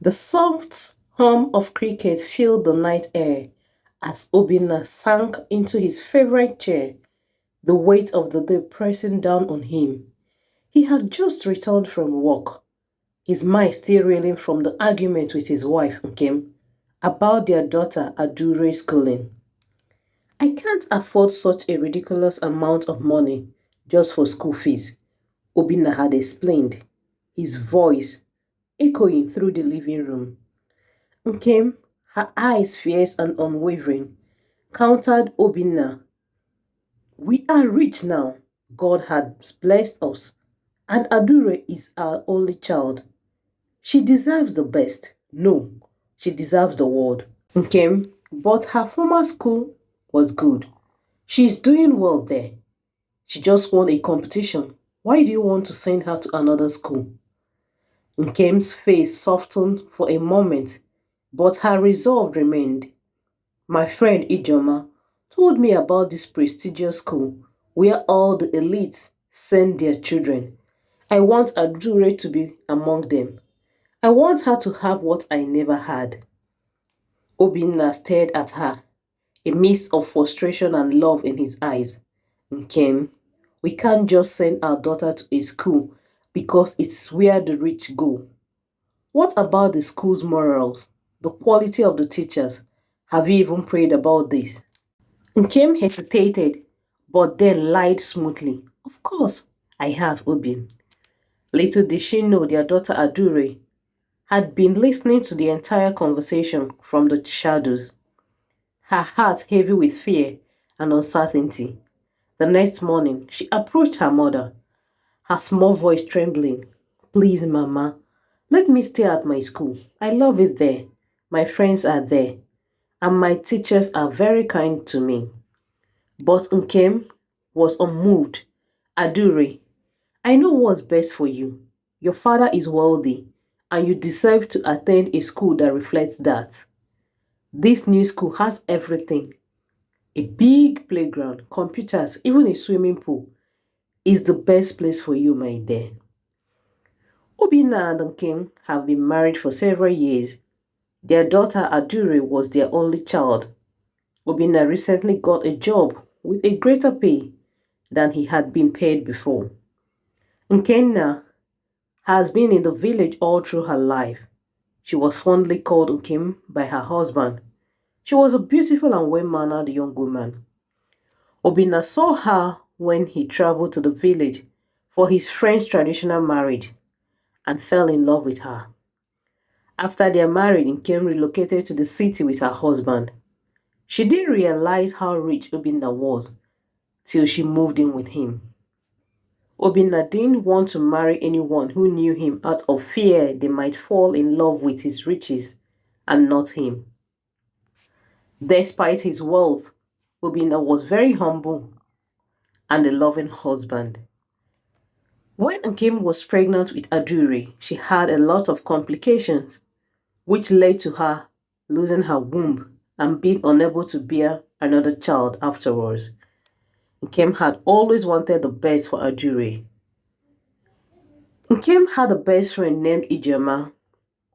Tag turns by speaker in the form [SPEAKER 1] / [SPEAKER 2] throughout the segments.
[SPEAKER 1] The soft hum of cricket filled the night air as Obinna sank into his favorite chair, the weight of the day pressing down on him. He had just returned from work, his mind still reeling from the argument with his wife, Nkem, about their daughter Adaure's schooling. I can't afford such a ridiculous amount of money just for school fees, Obinna had explained, his voice echoing through the living room. Nkem, her eyes fierce and unwavering, countered Obinna. We are rich now. God had blessed us, and Adaure is our only child. She deserves the best. No, she deserves the world. Nkem, but her former school was good. She's doing well there. She just won a competition. Why do you want to send her to another school? Nkem's face softened for a moment, but her resolve remained. My friend Ijeoma told me about this prestigious school where all the elites send their children. I want Adaure to be among them. I want her to have what I never had. Obinna stared at her, a mist of frustration and love in his eyes. Nkem, we can't just send our daughter to a school because it's where the rich go. What about the school's morals, the quality of the teachers? Have you even prayed about this? Nkem hesitated, but then lied smoothly. Of course, I have, Obin. Little did she know their daughter Adaure had been listening to the entire conversation from the shadows, her heart heavy with fear and uncertainty. The next morning, she approached her mother, her small voice trembling. Please, Mama, let me stay at my school. I love it there. My friends are there, and my teachers are very kind to me. But Nkem was unmoved. Adaure, I know what's best for you. Your father is wealthy, and you deserve to attend a school that reflects that. This new school has everything: a big playground, computers, even a swimming pool. Is the best place for you, my dear. Obinna and Nkem have been married for several years. Their daughter Adaure was their only child. Obinna recently got a job with a greater pay than he had been paid before. Nkenna has been in the village all through her life. She was fondly called Nkem by her husband. She was a beautiful and well-mannered young woman. Obinna saw her when he traveled to the village for his friend's traditional marriage and fell in love with her. After their marriage, Nkem relocated to the city with her husband. She didn't realize how rich Obinna was till she moved in with him. Obinna didn't want to marry anyone who knew him out of fear they might fall in love with his riches and not him. Despite his wealth, Obinna was very humble and a loving husband. When Nkem was pregnant with Adaure, she had a lot of complications, which led to her losing her womb and being unable to bear another child afterwards. Nkem had always wanted the best for Adaure. Nkem had a best friend named Ijeoma,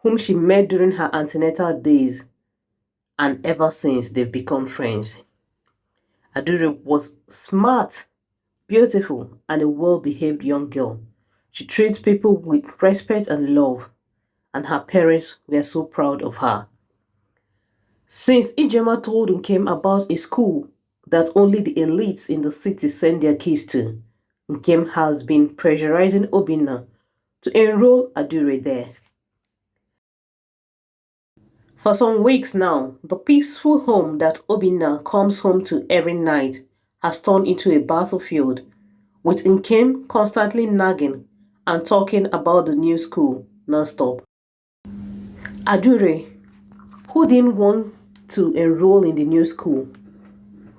[SPEAKER 1] whom she met during her antenatal days, and ever since they've become friends. Adaure was smart, beautiful, and a well-behaved young girl. She treats people with respect and love, and her parents were so proud of her. Since Ijeoma told Nkem about a school that only the elites in the city send their kids to, Nkem has been pressurizing Obinna to enroll Adaure there. For some weeks now, the peaceful home that Obinna comes home to every night has turned into a battlefield, with Nkem constantly nagging and talking about the new school non-stop. Adaure, who didn't want to enroll in the new school,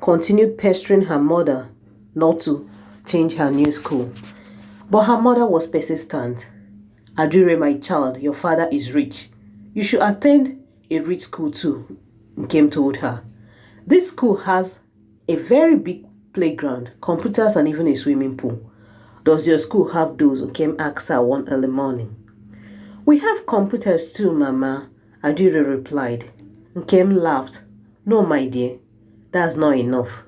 [SPEAKER 1] continued pestering her mother not to change her new school. But her mother was persistent. Adaure, my child, your father is rich. You should attend a rich school too, Nkem told her. This school has a very big playground, computers, and even a swimming pool. Does your school have those? Nkem asked her one early morning. We have computers too, Mama, Adaure replied. Nkem laughed. No, my dear, that's not enough.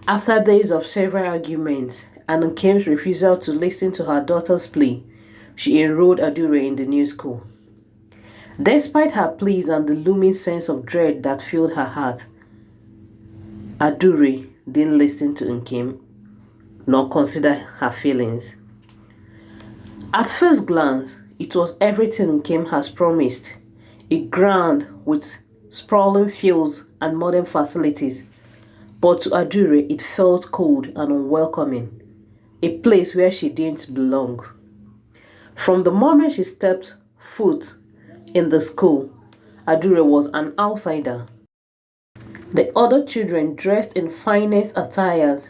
[SPEAKER 1] After days of several arguments and Nkem's refusal to listen to her daughter's plea, she enrolled Adaure in the new school. Despite her pleas and the looming sense of dread that filled her heart, Adaure didn't listen to Nkem nor consider her feelings. At first glance, it was everything Nkem has promised, a grand with sprawling fields and modern facilities. But to Adaure, it felt cold and unwelcoming, a place where she didn't belong. From the moment she stepped foot in the school, Adaure was an outsider. The other children dressed in finest attires,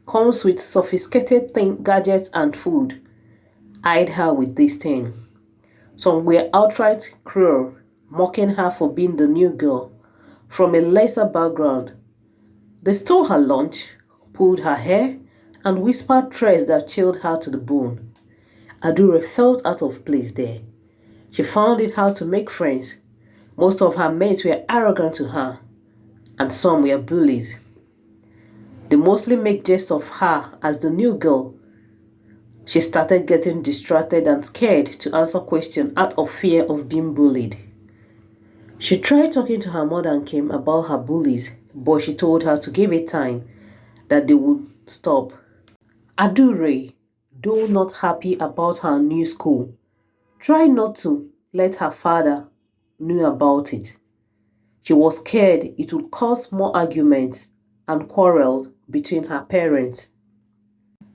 [SPEAKER 1] comes with sophisticated gadgets and food, eyed her with disdain. Some were outright cruel, mocking her for being the new girl from a lesser background. They stole her lunch, pulled her hair, and whispered threats that chilled her to the bone. Adaure felt out of place there. She found it hard to make friends. Most of her mates were arrogant to her, and some were bullies. They mostly make jest of her as the new girl. She started getting distracted and scared to answer questions out of fear of being bullied. She tried talking to her mother Nkem about her bullies, but she told her to give it time, that they would stop. Adaure, though not happy about her new school, tried not to let her father know about it. She was scared it would cause more arguments and quarrels between her parents.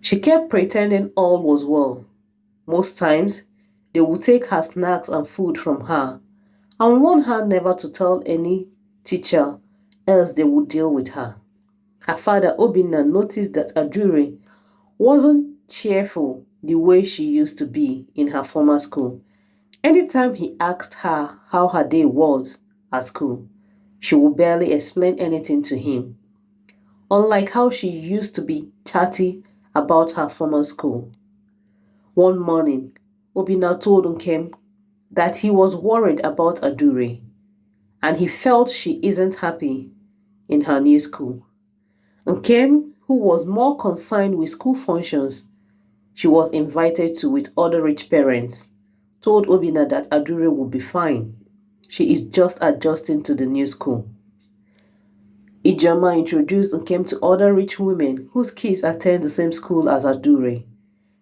[SPEAKER 1] She kept pretending all was well. Most times, they would take her snacks and food from her and warn her never to tell any teacher, else they would deal with her. Her father, Obinna, noticed that Adaure wasn't cheerful the way she used to be in her former school. Anytime he asked her how her day was at school, she would barely explain anything to him, unlike how she used to be chatty about her former school. One morning, Obinna told Nkem that he was worried about Adaure and he felt she isn't happy in her new school. Nkem, who was more concerned with school functions she was invited to with other rich parents, told Obinna that Adaure would be fine. She is just adjusting to the new school. Ijeoma introduced Nkem to other rich women whose kids attend the same school as Adaure.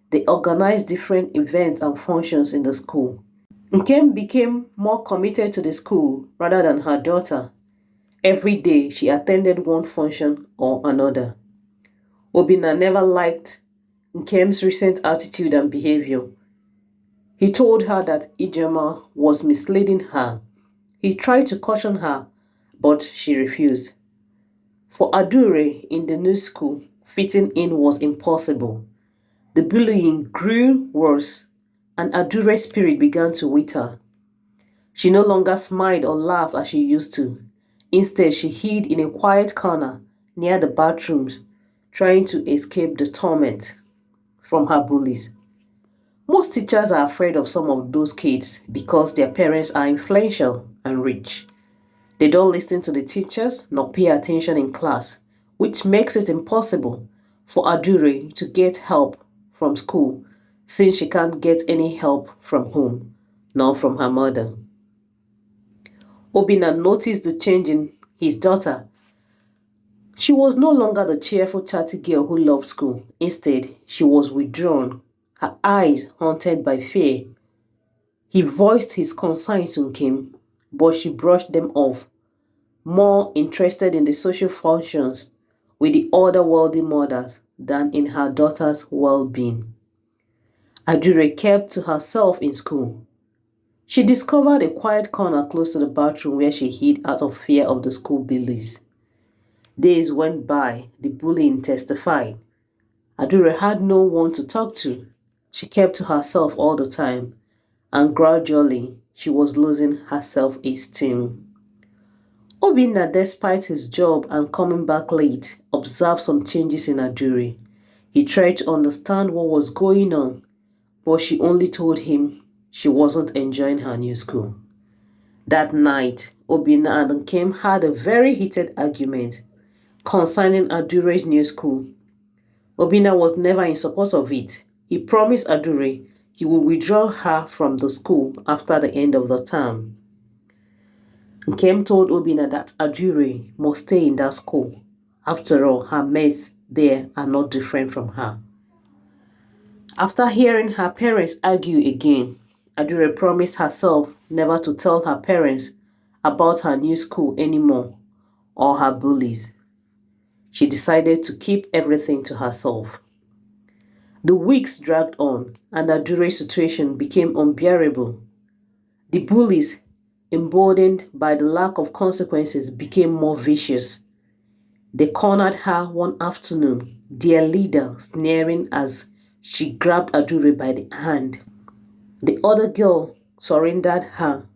[SPEAKER 1] They organized different events and functions in the school. Nkem became more committed to the school rather than her daughter. Every day she attended one function or another. Obinna never liked Nkem's recent attitude and behavior. He told her that Ijeoma was misleading her. He tried to caution her, but she refused. For Adaure in the new school, fitting in was impossible. The bullying grew worse, and Adaure's spirit began to wither. She no longer smiled or laughed as she used to. Instead, she hid in a quiet corner near the bathrooms, trying to escape the torment from her bullies. Most teachers are afraid of some of those kids because their parents are influential and rich. They don't listen to the teachers nor pay attention in class, which makes it impossible for Adaure to get help from school since she can't get any help from home, nor from her mother. Obinna noticed the change in his daughter. She was no longer the cheerful, chatty girl who loved school. Instead, she was withdrawn, her eyes haunted by fear. He voiced his concerns to Nkem, but she brushed them off, more interested in the social functions with the other wealthy mothers than in her daughter's well-being. Adaure kept to herself in school. She discovered a quiet corner close to the bathroom where she hid out of fear of the school bullies. Days went by, the bullying intensified. Adaure had no one to talk to. She kept to herself all the time, and gradually she was losing her self-esteem. Obinna, despite his job and coming back late, observed some changes in Adaure. He tried to understand what was going on, but she only told him she wasn't enjoying her new school. That night, Obinna and Nkem had a very heated argument concerning Adure's new school. Obinna was never in support of it. He promised Adaure he would withdraw her from the school after the end of the term. Nkem told Obinna that Adaure must stay in that school. After all, her mates there are not different from her. After hearing her parents argue again, Adaure promised herself never to tell her parents about her new school anymore or her bullies. She decided to keep everything to herself. The weeks dragged on and Adure's situation became unbearable. The bullies, emboldened by the lack of consequences, became more vicious. They cornered her one afternoon, their leader sneering as she grabbed Adaure by the hand. The other girl surrendered her,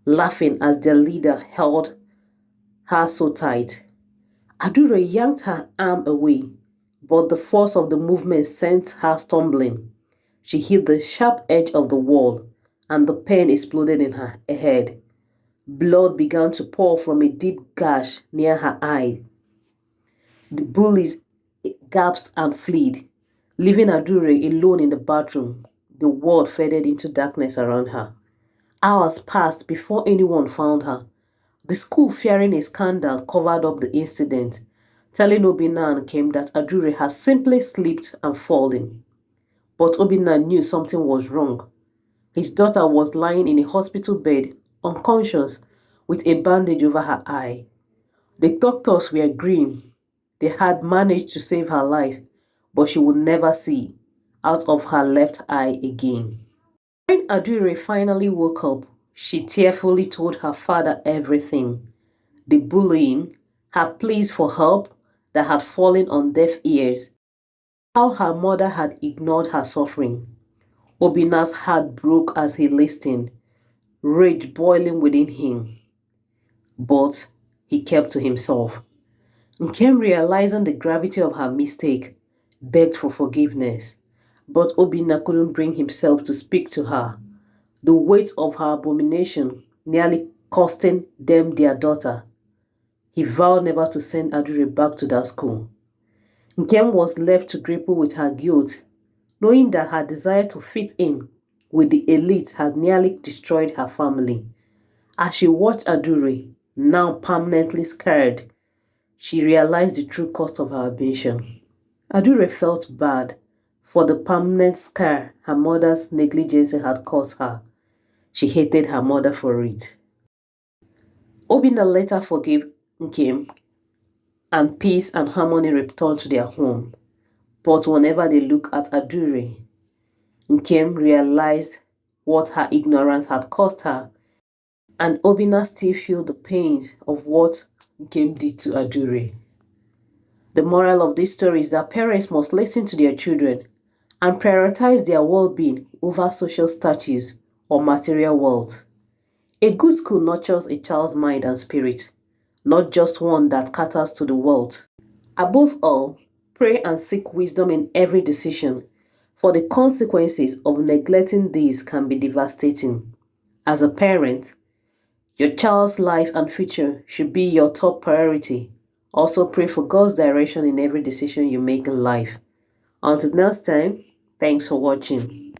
[SPEAKER 1] laughing as their leader held her so tight. Adaure yanked her arm away, but the force of the movement sent her stumbling. She hit the sharp edge of the wall, and the pen exploded in her head. Blood began to pour from a deep gash near her eye. The bullies gasped and fled, leaving Adaure alone in the bathroom. The world faded into darkness around her. Hours passed before anyone found her. The school, fearing a scandal, covered up the incident, telling Obinna and Nkem that Adaure had simply slipped and fallen. But Obinna knew something was wrong. His daughter was lying in a hospital bed, unconscious, with a bandage over her eye. The doctors were grim. They had managed to save her life, but she would never see out of her left eye again. When Adaure finally woke up, she tearfully told her father everything. The bullying, her pleas for help that had fallen on deaf ears, how her mother had ignored her suffering. Obinna's heart broke as he listened, rage boiling within him. But he kept to himself. Nkem, realizing the gravity of her mistake, begged for forgiveness. But Obinna couldn't bring himself to speak to her. The weight of her abomination nearly costing them their daughter. He vowed never to send Adaure back to that school. Nkem was left to grapple with her guilt, knowing that her desire to fit in with the elite had nearly destroyed her family. As she watched Adaure, now permanently scarred, she realized the true cost of her ambition. Adaure felt bad for the permanent scar her mother's negligence had caused her. She hated her mother for it. Obinna later forgave Nkem, and peace and harmony returned to their home. But whenever they look at Adaure, Nkem realized what her ignorance had cost her, and Obinna still feels the pains of what Nkem did to Adaure. The moral of this story is that parents must listen to their children and prioritize their well-being over social status or material wealth. A good school nurtures a child's mind and spirit, not just one that caters to the world. Above all, pray and seek wisdom in every decision, for the consequences of neglecting these can be devastating. As a parent, your child's life and future should be your top priority. Also pray for God's direction in every decision you make in life. Until next time, thanks for watching.